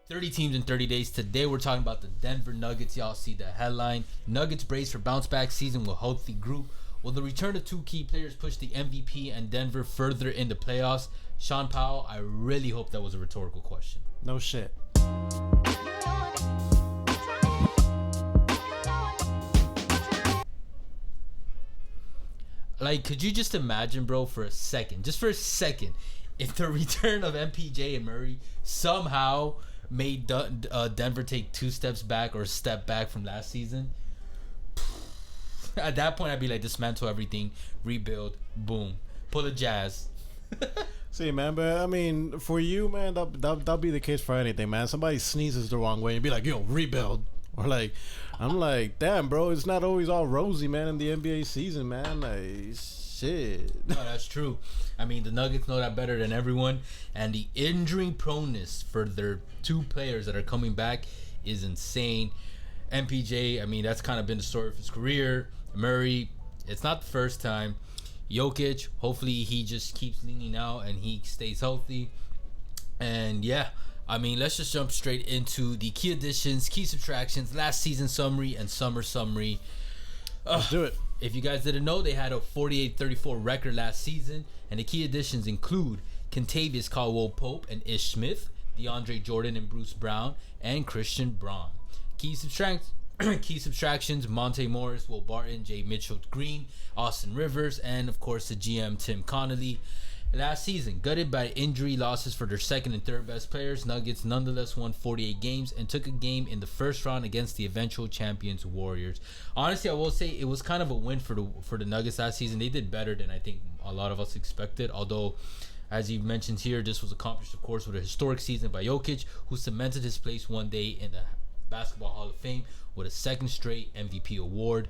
30 teams in 30 days. Today we're talking about the Denver Nuggets. Y'all see the headline. Nuggets brace for bounce back season with healthy group. Will the return of two key players push the MVP and Denver further into playoffs? Sean Powell, I really hope that was a rhetorical question. No shit. Like, could you just imagine, bro, for a second, if the return of MPJ and Murray somehow made Denver take 2 steps back or a step back from last season? At that point, I'd be like, dismantle everything, rebuild, boom, pull a Jazz. See, man, but I mean, for you, man, that'll be the case for anything, man. Somebody sneezes the wrong way and be like, yo, rebuild. Or like, I'm like, damn, bro, it's not always all rosy, man, in the NBA season, man. Like, shit. No, that's true. I mean, the Nuggets know that better than everyone, and the injury proneness for their 2 players that are coming back is insane. MPJ, I mean, that's kind of been the story of his career. Murray, it's not the first time. Jokic, hopefully he just keeps leaning out and he stays healthy. And yeah, I mean, let's just jump straight into the key additions, key subtractions, last season summary, and summer summary. Let's do it. If you guys didn't know, they had a 48-34 record last season, and the key additions include Kentavious Caldwell-Pope and Ish Smith, DeAndre Jordan and Bruce Brown, and Christian Braun. Key subtractions: Monte Morris, Will Barton, Jay Mitchell-Green, Austin Rivers, and of course the GM Tim Connolly. Last season, gutted by injury losses for their second and third best players, Nuggets nonetheless won 48 games and took a game in the first round against the eventual champions Warriors. Honestly, I will say it was kind of a win for the Nuggets last season. They did better than I think a lot of us expected, although, as you mentioned here, this was accomplished, of course, with a historic season by Jokic, who cemented his place one day in the Basketball Hall of Fame with a second straight MVP award.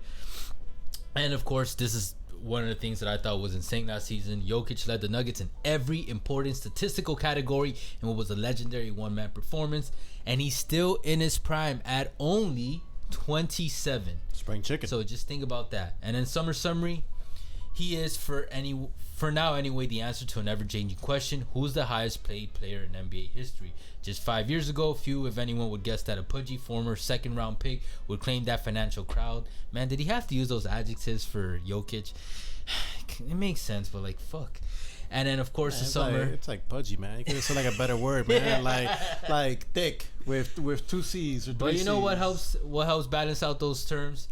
And of course, this is one of the things that I thought was insane last season. Jokic led the Nuggets in every important statistical category in what was a legendary one-man performance, and he's still in his prime at only 27. Spring chicken. So just think about that. And then summer summary, he is for now anyway the answer to an ever-changing question: who's the highest paid player in NBA history? Just 5 years ago, few if anyone would guess that a pudgy former second-round pick would claim that financial crowd. Man, did he have to use those adjectives for Jokic? It makes sense, but like, fuck. And then of course the summer. It's like pudgy, man. You could have said like a better word, man. like thick with 2 C's or 3 C's. But you know what helps balance out those terms?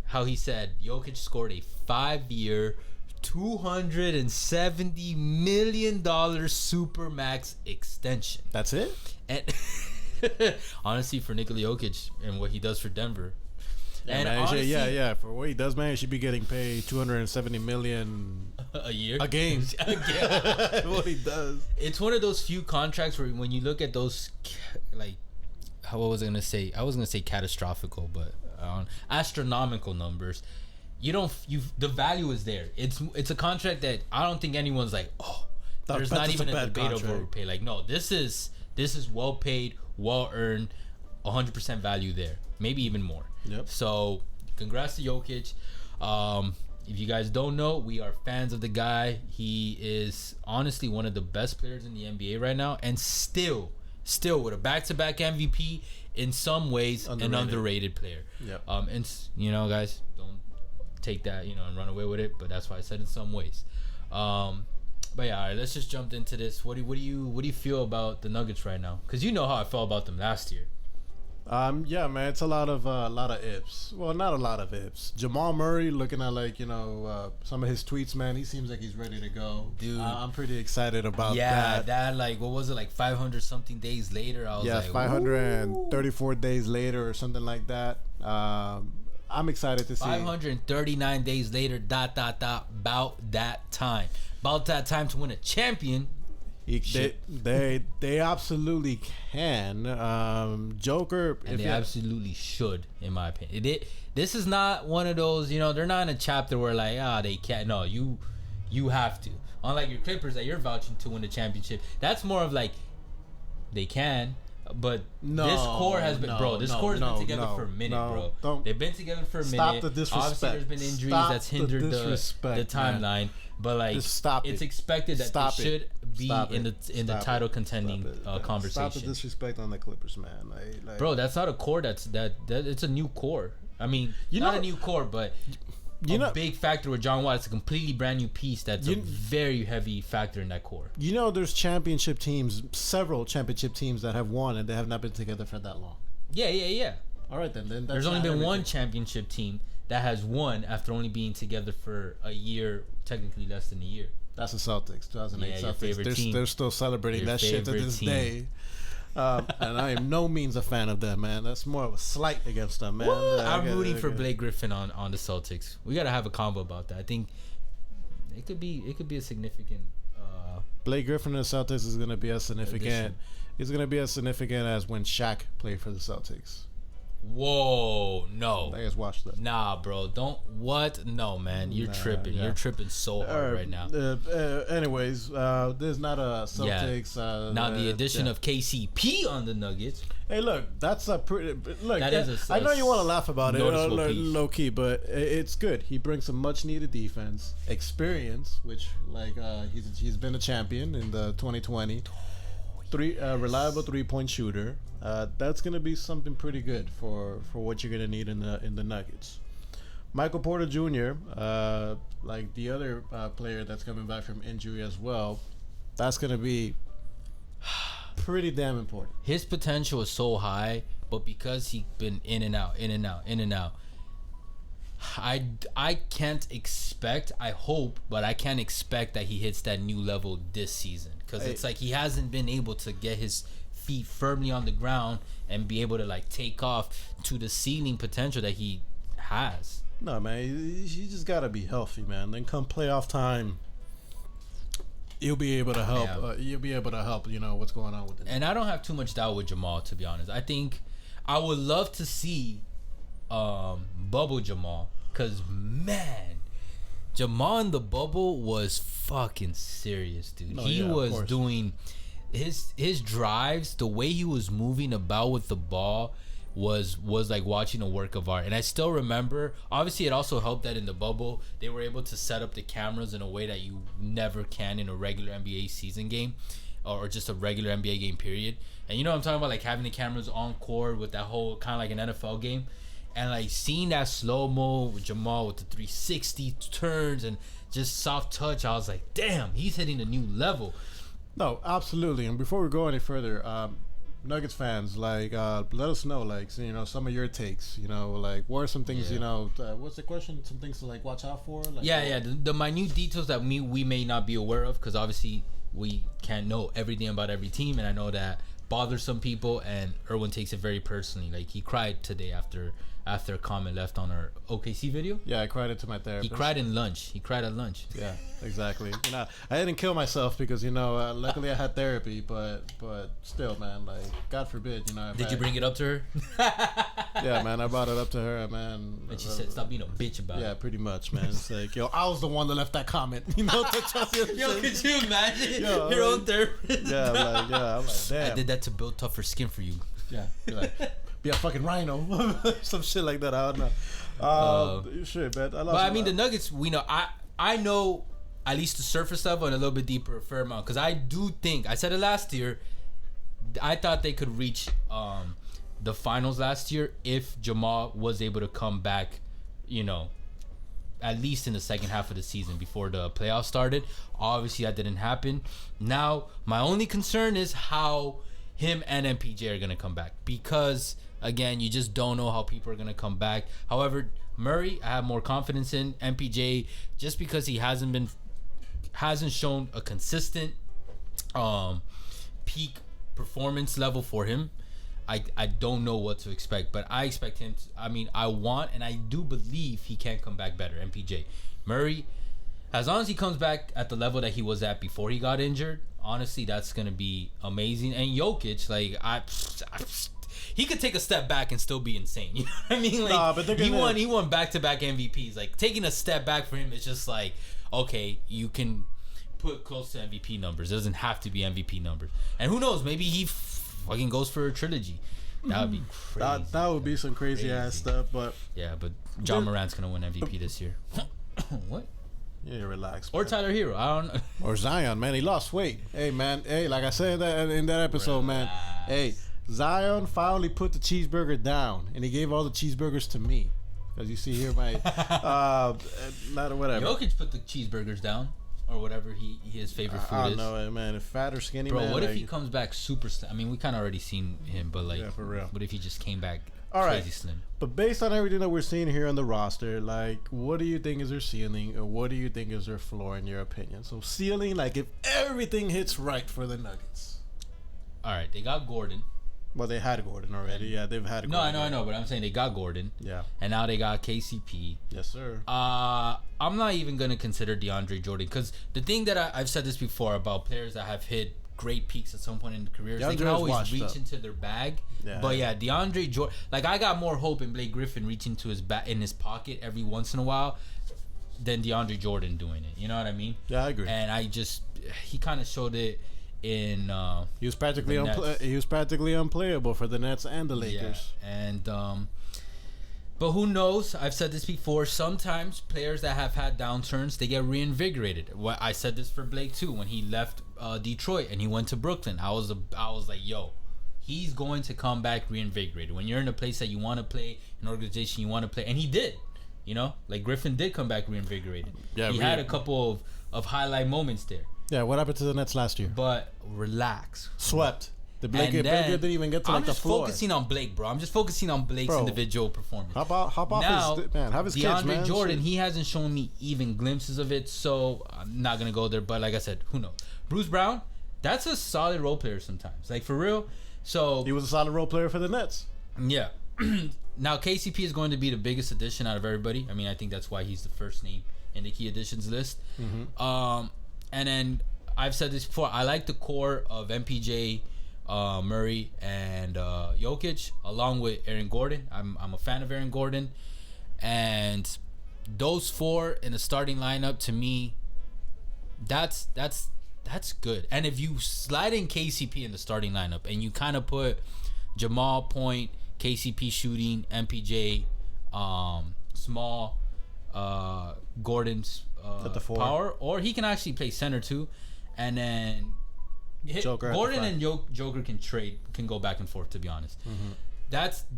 How he said Jokic scored a 5-year, $270 million supermax extension. That's it? And honestly, for Nikola Jokic and what he does for Denver. Yeah, and man, honestly, for what he does, man, he should be getting paid $270 million a year, a game. What he does. It's one of those few contracts where when you look at those, like, what was I gonna say? I was gonna say catastrophical, but astronomical numbers. The value is there. It's a contract that I don't think anyone's like, oh, there's not even a debate over overpay. Like, no, this is well paid, well earned, 100% value there, maybe even more. Yep. So congrats to Jokic. If you guys don't know, we are fans of the guy. He is honestly one of the best players in the NBA right now, and still with a back-to-back MVP, in some ways an underrated player. Yep. And you know, guys, don't take that, and run away with it, but that's why I said in some ways. But yeah, all right, let's just jump into this. What do you feel about the Nuggets right now? Because you know how I felt about them last year. Yeah, man, it's a lot of ifs. Well, not a lot of ifs. Jamal Murray, looking at some of his tweets, man, he seems like he's ready to go. Dude, I'm pretty excited about that. Yeah, that like, what was it, like 500 something days later? I was like, 534 days later or something like that. I'm excited to see. 539 days later. ... About that time. About that time to win a champion. They absolutely can. Joker, and they absolutely should, in my opinion. This is not one of those, they're not in a chapter where like, they can't. No, you have to. Unlike your Clippers that you're vouching to win the championship, that's more of like, they can, But No, this core has been, bro. This core has been together for a minute, bro. They've been together for a minute. Stop the disrespect. Obviously, there's been injuries that's hindered the timeline. Man. But like, it's expected that they should be in the title contending conversation. Stop the disrespect on the Clippers, man. Like, bro, that's not a core. That it's a new core. I mean, not a new core, but a big factor with John Wall. It's a completely brand new piece. That's a very heavy factor in that core. There's championship teams, several championship teams that have won and they have not been together for that long. Yeah. All right, then that's there's only been one championship team that has won after only being together for a year, technically less than a year. That's the Celtics, 2008 Celtics. Your favorite team. They're still celebrating that shit to this day. And I am no means a fan of them, man. That's more of a slight against them, man. I'm rooting for Blake Griffin on the Celtics. We gotta have a combo about that. I think it could be a significant. Blake Griffin in the Celtics is gonna be as significant. Addition. It's gonna be as significant as when Shaq played for the Celtics. Whoa, no. I guys watched that. Nah, bro. Don't. What? No, man. You're tripping. Yeah. You're tripping so hard right now. Anyways, there's not a Celtics. Yeah. Now, the addition of KCP on the Nuggets. Hey, look. That's a pretty... Look, that is I know you want to laugh about it, low key, but it's good. He brings some much-needed defense, experience, which, he's been a champion in the 2020. Reliable three-point shooter. That's gonna be something pretty good for what you're gonna need in the Nuggets. Michael Porter Jr., like the other player that's coming back from injury as well, that's gonna be pretty damn important. His potential is so high, but because he's been in and out, I can't expect. I hope, but I can't expect that he hits that new level this season because it's like he hasn't been able to get his feet firmly on the ground and be able to like take off to the ceiling potential that he has. No, man, you just gotta be healthy, man. Then come playoff time, you'll be able to help. Yeah. You'll be able to help. What's going on with it. And I don't have too much doubt with Jamal, to be honest. I think I would love to see bubble Jamal, because man, Jamal in the bubble was fucking serious, dude. He was doing his drives, the way he was moving about with the ball was like watching a work of art. And I still remember, obviously it also helped that in the bubble they were able to set up the cameras in a way that you never can in a regular NBA season game or just a regular NBA game period. And I'm talking about, like having the cameras on court with that whole kind of like an NFL game. And like seeing that slow-mo with Jamal with the 360 turns and just soft touch, I was like, damn, he's hitting a new level. No, absolutely. And before we go any further, Nuggets fans, let us know, some of your takes. What are some things, what's the question? Some things to watch out for? The minute details that we may not be aware of, because obviously we can't know everything about every team, and I know that bothers some people, and Erwin takes it very personally. Like, he cried today after a comment left on our OKC video. Yeah, I cried into my therapist. He cried at lunch. Yeah, exactly. I didn't kill myself because luckily I had therapy, but still, man, God forbid, Did you bring it up to her? Yeah, man, I brought it up to her, man. And she said, "Stop being a bitch about it." Yeah, pretty much, man. It's like, I was the one that left that comment. To Chelsea. Could you imagine your own therapist? Yeah, I'm like, damn. I did that to build tougher skin for you. Yeah, you're like, be a fucking rhino, some shit like that. I don't know. Shit, man. The Nuggets. I know at least the surface level and a little bit deeper, a fair amount, because I do think, I said it last year, I thought they could reach the finals last year if Jamal was able to come back, at least in the second half of the season before the playoffs started. Obviously, that didn't happen. Now, my only concern is how him and MPJ are going to come back, because, again, you just don't know how people are going to come back. However, Murray, I have more confidence in. MPJ, just because he hasn't shown a consistent peak performance level for him, I don't know what to expect, but I expect him to, I want, and I do believe he can come back better. MPJ. Murray, as long as he comes back at the level that he was at before he got injured, honestly, that's going to be amazing. And Jokic, he could take a step back and still be insane. You know what I mean? But he won back-to-back MVPs. Like, taking a step back for him is just like, okay, you can put close to MVP numbers. It doesn't have to be MVP numbers. And who knows, maybe he fucking goes for a trilogy. That would be crazy. That would be some crazy ass stuff. But yeah, but John Morant's gonna win MVP this year. What? Yeah, relax. Or Man. Tyler Hero. I don't know. Or Zion, man. He lost weight. Hey, man. Hey, like I said in that episode, man. Hey, Zion finally put the cheeseburger down, and he gave all the cheeseburgers to me. As you see here, my not whatever. Jokic put the cheeseburgers down, or whatever his favorite food is. I don't know, man. If fat or skinny, bro. Man, What if he comes back super slim? I mean, we kind of already seen him, but like, yeah, for real. What if he just came back crazy slim? But based on everything that we're seeing here on the roster, like, what do you think is their ceiling, or what do you think is their floor, in your opinion? So ceiling, like, if everything hits right for the Nuggets. All right, they got Gordon. Well, they had Gordon already. Yeah, they've had Gordon. No, I know, but I'm saying they got Gordon. Yeah. And now they got KCP. Yes, sir. I'm not even gonna consider DeAndre Jordan, because the thing that I've said this before about players that have hit great peaks at some point in their careers, they can always reach into their bag. Yeah. But yeah, DeAndre Jordan, like, I got more hope in Blake Griffin reaching to his in his pocket every once in a while than DeAndre Jordan doing it. You know what I mean? Yeah, I agree. And he kind of showed it in he was practically unplayable for the Nets and the Lakers. Yeah. And but who knows? I've said this before. Sometimes players that have had downturns, they get reinvigorated. I said this for Blake too when he left Detroit and he went to Brooklyn. I was like, yo, he's going to come back reinvigorated. When you're in a place that you want to play, an organization you want to play, and he did. You know, like Griffin did come back reinvigorated. Yeah, he had a couple of highlight moments there. Yeah, what happened to the Nets last year? But relax. Swept. The Blake didn't even get to like the floor. I'm just focusing on Blake, bro. I'm just focusing on Blake's individual performance. Hop off now, his man. Have his kids, man. DeAndre Jordan, he hasn't shown me even glimpses of it, so I'm not gonna go there. But like I said, who knows? Bruce Brown, that's a solid role player sometimes. Like, for real. So he was a solid role player for the Nets. Yeah. Now KCP is going to be the biggest addition out of everybody. I mean, I think that's why he's the first name in the key additions list. Mm-hmm. And then I've said this before. I like the core of MPJ, Murray, and Jokic, along with Aaron Gordon. I'm a fan of Aaron Gordon, and those four in the starting lineup, to me, that's good. And if you slide in KCP in the starting lineup and you kind of put Jamal point, KCP shooting, MPJ small, Gordon's at the four. Power, or he can actually play center too, and then Gordon and Joker can go back and forth, to be honest. Mm-hmm.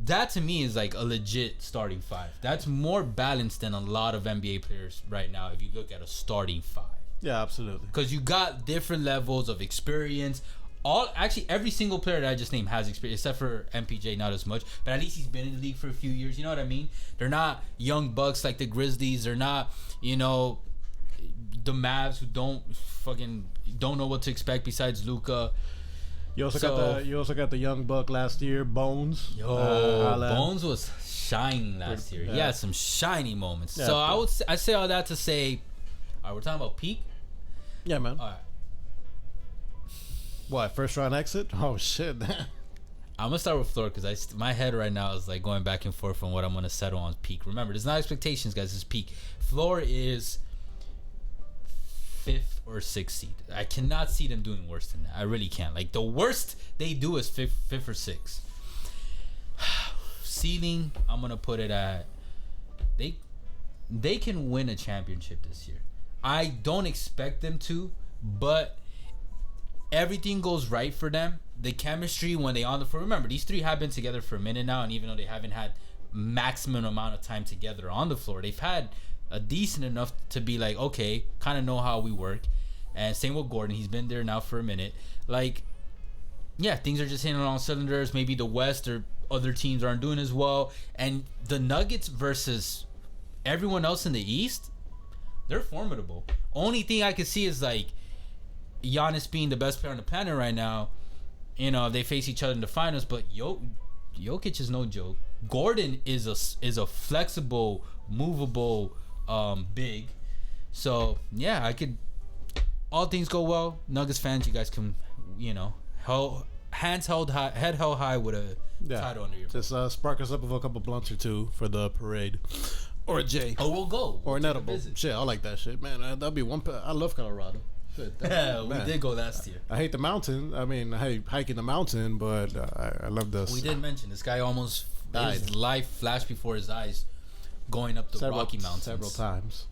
That to me is like a legit starting five. That's more balanced than a lot of NBA players right now if you look at a starting five. Yeah, absolutely. Because you got different levels of experience. Every single player that I just named has experience, except for MPJ, not as much. But at least he's been in the league for a few years. You know what I mean? They're not young bucks like the Grizzlies. They're not, the Mavs who don't know what to expect besides Luka. You also got the young buck last year, Bones. Bones was shining last year. Yeah. He had some shiny moments. Yeah, so I say all that to say, all right, we're talking about peak. Yeah, man. All right. What, first round exit? Oh shit. I'm gonna start with floor because my head right now is like going back and forth on what I'm gonna settle on peak. Remember, there's not expectations, guys. It's peak. Floor is 5th or 6th seed. I cannot see them doing worse than that. I really can't. Like, the worst they do is 5th or 6th. Ceiling, I'm gonna put it at they can win a championship this year. I don't expect them to, but everything goes right for them. The chemistry when they on the floor. Remember, these three have been together for a minute now, and even though they haven't had maximum amount of time together on the floor, they've had a decent enough to be like, okay, kind of know how we work. And same with Gordon. He's been there now for a minute. Like, yeah, things are just hitting on all cylinders. Maybe the West or other teams aren't doing as well. And the Nuggets versus everyone else in the East, they're formidable. Only thing I can see is like Giannis being the best player on the planet right now. They face each other in the finals, but Jokic is no joke. Gordon is a flexible, movable big. So yeah, I could. All things go well. Nuggets fans, you guys can, hands held high, head held high with a title under your. Just spark us up with a couple blunts or two for the parade. Or a J. Oh, we'll go. Or an edible. Shit, I like that shit, man. That'd be one. I love Colorado. Shit, We man. did go last year. I hate the mountain. I mean, I hate hiking the mountain, but I love this. We did mention this guy almost Died. his life flashed before his eyes, going up the Rocky Mountains several times.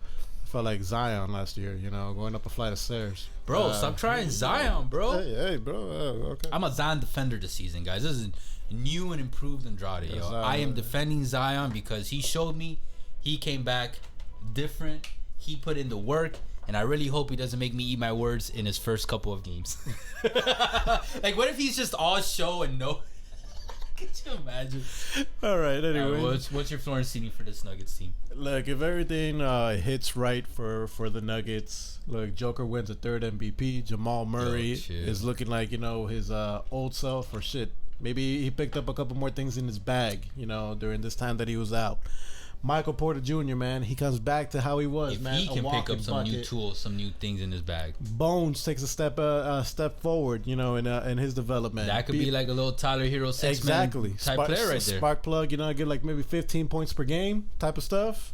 I felt like Zion last year, going up a flight of stairs. Bro, stop trying Zion, bro. Hey, bro. Okay. I'm a Zion defender this season, guys. This is new and improved Andrade, yo. I am defending Zion because he showed me he came back different. He put in the work, and I really hope he doesn't make me eat my words in his first couple of games. Like, what if he's just all show and no? Could you imagine? All right, anyway. What's your Florence seating for this Nuggets team? Look, if everything hits right for the Nuggets, look, Joker wins a third MVP. Jamal Murray is looking like, his old self or shit. Maybe he picked up a couple more things in his bag, during this time that he was out. Michael Porter Jr., man, he comes back to how he was, if man. He can pick up some new tools, some new things in his bag. Bones takes a step forward, in his development. That could be like a little Tyler Hero six-man type player right there. Spark plug, get like maybe 15 points per game type of stuff.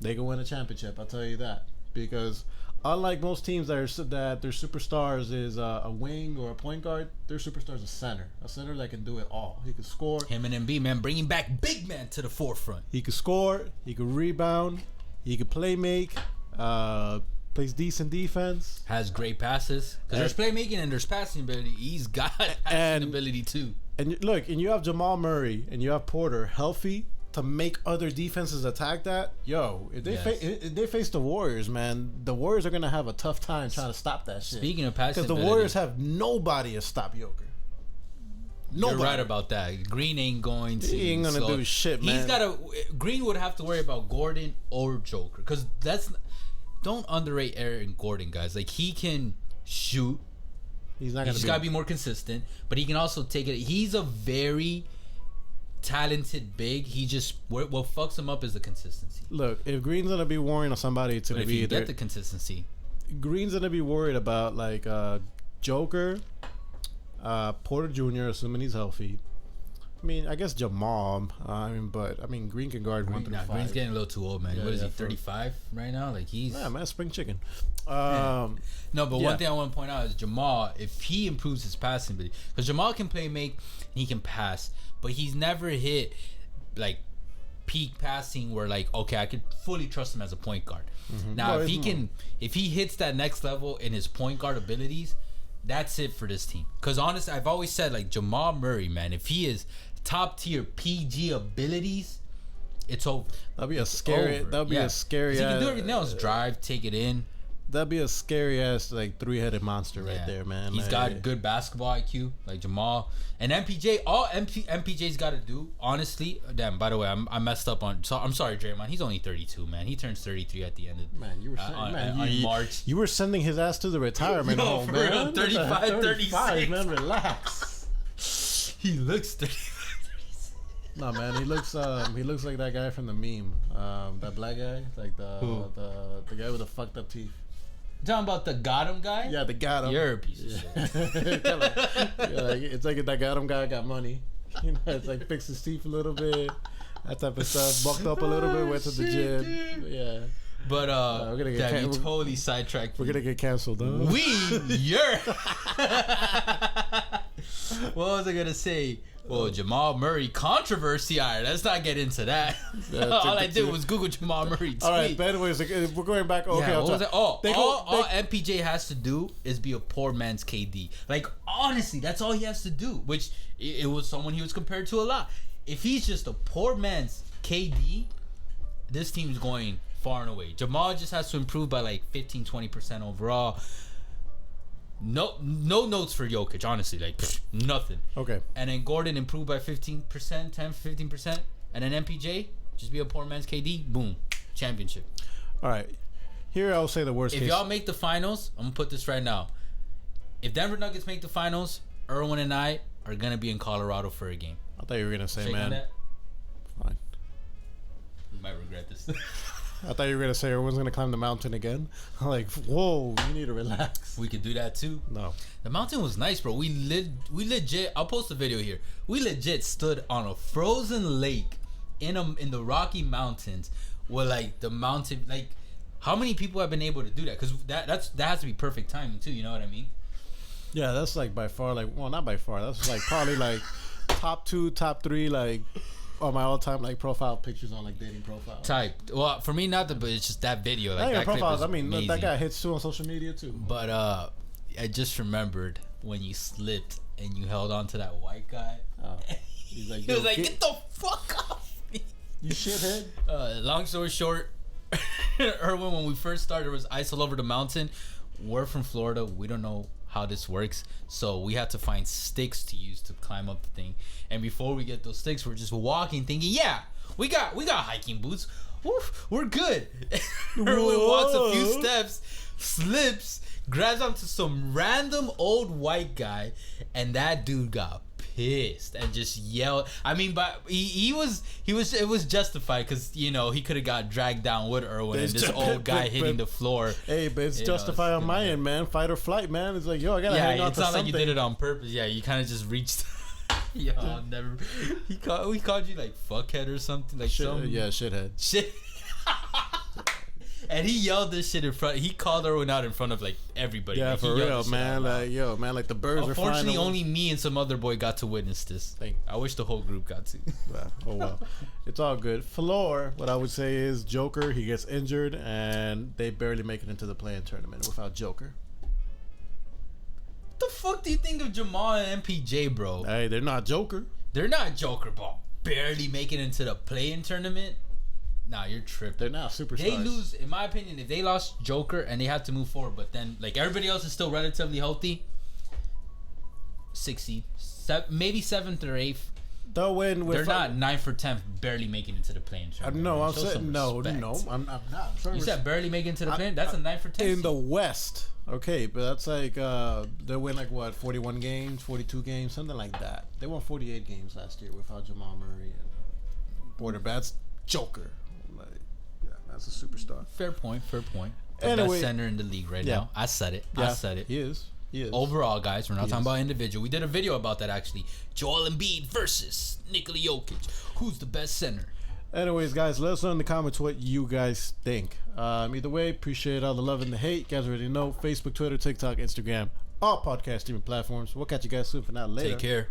They can win a championship, I'll tell you that. Because unlike most teams that their superstars is a wing or a point guard, their superstars a center that can do it all. He can score. Him and Embiid, man, bringing back big man to the forefront. He can score. He can rebound. He can play make. Plays decent defense. Has great passes. Because there's playmaking and there's passing ability. He's got passing ability too. And look, and you have Jamal Murray and you have Porter healthy to make other defenses attack that. Yo, if they face the Warriors, man, the Warriors are gonna have a tough time trying to stop that shit. Speaking of passing because the Warriors have nobody to stop Joker. Nobody. You're right about that. Green ain't going to. He ain't gonna do shit, man. Green would have to worry about Gordon or Joker, because don't underrate Aaron Gordon, guys. Like, he can shoot. He's just gotta be more consistent, but he can also take it. He's a very talented big. He just what fucks him up is the consistency. Look, if Green's gonna be worrying on somebody, it's gonna be either get the consistency. Green's gonna be worried about like Joker, Porter Jr. assuming he's healthy. I mean, I guess Jamal. But Green can guard 1 through 5. Green's getting a little too old, man. What is he? 35 right now? Like, he's spring chicken. No, but one thing I want to point out is Jamal. If he improves his passing ability, because Jamal can play make, and he can pass, but he's never hit like peak passing where like, okay, I could fully trust him as a point guard. Mm-hmm. Now, if he hits that next level in his point guard abilities, that's it for this team. Because honestly, I've always said, like, Jamal Murray, man, if he is top tier PG abilities, it's over. That'd be a scary. That'd be a scary. He can do everything else. Drive, take it in. That'd be a scary ass like 3-headed monster right there, man. He's got good basketball IQ, like Jamal and MPJ. All MPJ's got to do, honestly. Damn. By the way, I messed up on. So I'm sorry, Draymond. He's only 32, man. He turns 33 at the end of. Man, you were on March. You were sending his ass to the retirement home, man. Real, 35, 36. Man, relax. He looks 35. No, man, he looks like that guy from the meme. That black guy, like the guy with the fucked up teeth. Talking about the got him guy? Yeah, the got him. You're a piece of shit. It's like that got him guy got money. It's like fixed his teeth a little bit, that type of stuff. Bulked up a little bit, went to the gym. Yeah. But we're gonna get totally sidetracked. We're gonna get canceled, though. What was I gonna say? Well, Jamal Murray controversy. All right, let's not get into that. All I did was Google Jamal Murray tweet. All right, but anyways, we're going back. Okay, what was it? All MPJ has to do is be a poor man's KD. Like, honestly, that's all he has to do. Which it was someone he was compared to a lot. If he's just a poor man's KD, this team's going far and away. Jamal just has to improve by like 15-20% overall. No notes for Jokic, honestly, like nothing. Okay. And then Gordon improved by 15%, and then MPJ just be a poor man's KD. Boom, championship. All right. Here I'll say the worst case. If y'all make the finals, I'm gonna put this right now. If Denver Nuggets make the finals, Erwin and I are gonna be in Colorado for a game. I thought you were gonna say, Shake man. on that? Fine. You might regret this. I thought you were gonna say everyone's gonna climb the mountain again. I'm like, whoa, you need to relax. We could do that too. No, the mountain was nice, bro. We legit. I'll post a video here. We legit stood on a frozen lake in the Rocky Mountains, where like the mountain, like How many people have been able to do that? Because that has to be perfect timing too. You know what I mean? Yeah, that's like by far, like, well, not by far. That's like probably like top 2, top 3, like on my all-time like profile pictures on like dating profiles. Type. Well, for me, not the, but it's just that video. Like that profiles. clip I mean, amazing. that guy hits too on social media too. But I just remembered when you slipped and you held on to that white guy. Oh. He's like, he was like, "Get the fuck off me, you shithead." Long story short, Erwin, when we first started, it was ice all over the mountain. We're from Florida. We don't know how this works, so we had to find sticks to use to climb up the thing. And before we get those sticks, we're just walking, thinking, "Yeah, we got hiking boots. We're good." Erwin walks a few steps, slips, grabs onto some random old white guy, and that dude got pissed and just yelled. I mean, but it was justified because, you know, he could have got dragged down with Erwin and this old guy hitting the floor. Hey, but it's justified on my end, man. Fight or flight, man. It's like, yo, I gotta hang on to something. Yeah, it's not like you did it on purpose. Yeah, you kind of just reached. Yo, I'll never. We called you like fuckhead or something, like shithead. Shit. And he yelled this shit in front. He called Erwin out in front of like everybody. Yeah, like, for real, man. Like, yo, man, like the birds were flying. Unfortunately, only me and some other boy got to witness this. I wish the whole group got to. Oh well, it's all good. Floor, what I would say is Joker. He gets injured, and they barely make it into the play-in tournament without Joker. What the fuck do you think of Jamal and MPJ, bro? Hey, they're not Joker. They're not Joker, bro. Barely making it into the play-in tournament. Nah, you're tripping. They're not superstars. They lose, in my opinion, if they lost Joker and they had to move forward, but then like everybody else is still relatively healthy. 6th seed, maybe 7th or 8th. They'll win. They're not 9th or 10th, barely making it to the play-in tournament. No, I'm saying no. I'm not. You said barely making it to the play-in. That's a 9th or 10th in the West. Okay, but that's like they win like what, 41 games, 42 games, something like that. They won 48 games last year without Jamal Murray and Porter. That's Joker. Like, yeah, that's a superstar. Fair point. The best center in the league right now. I said it. He is. Overall, guys, we're not talking about individual. We did a video about that actually. Joel Embiid versus Nikola Jokic. Who's the best center? Anyways, guys, let us know in the comments what you guys think. Either way, appreciate all the love and the hate. You guys already know. Facebook, Twitter, TikTok, Instagram, all podcast streaming platforms. We'll catch you guys soon. For now, later. Take care.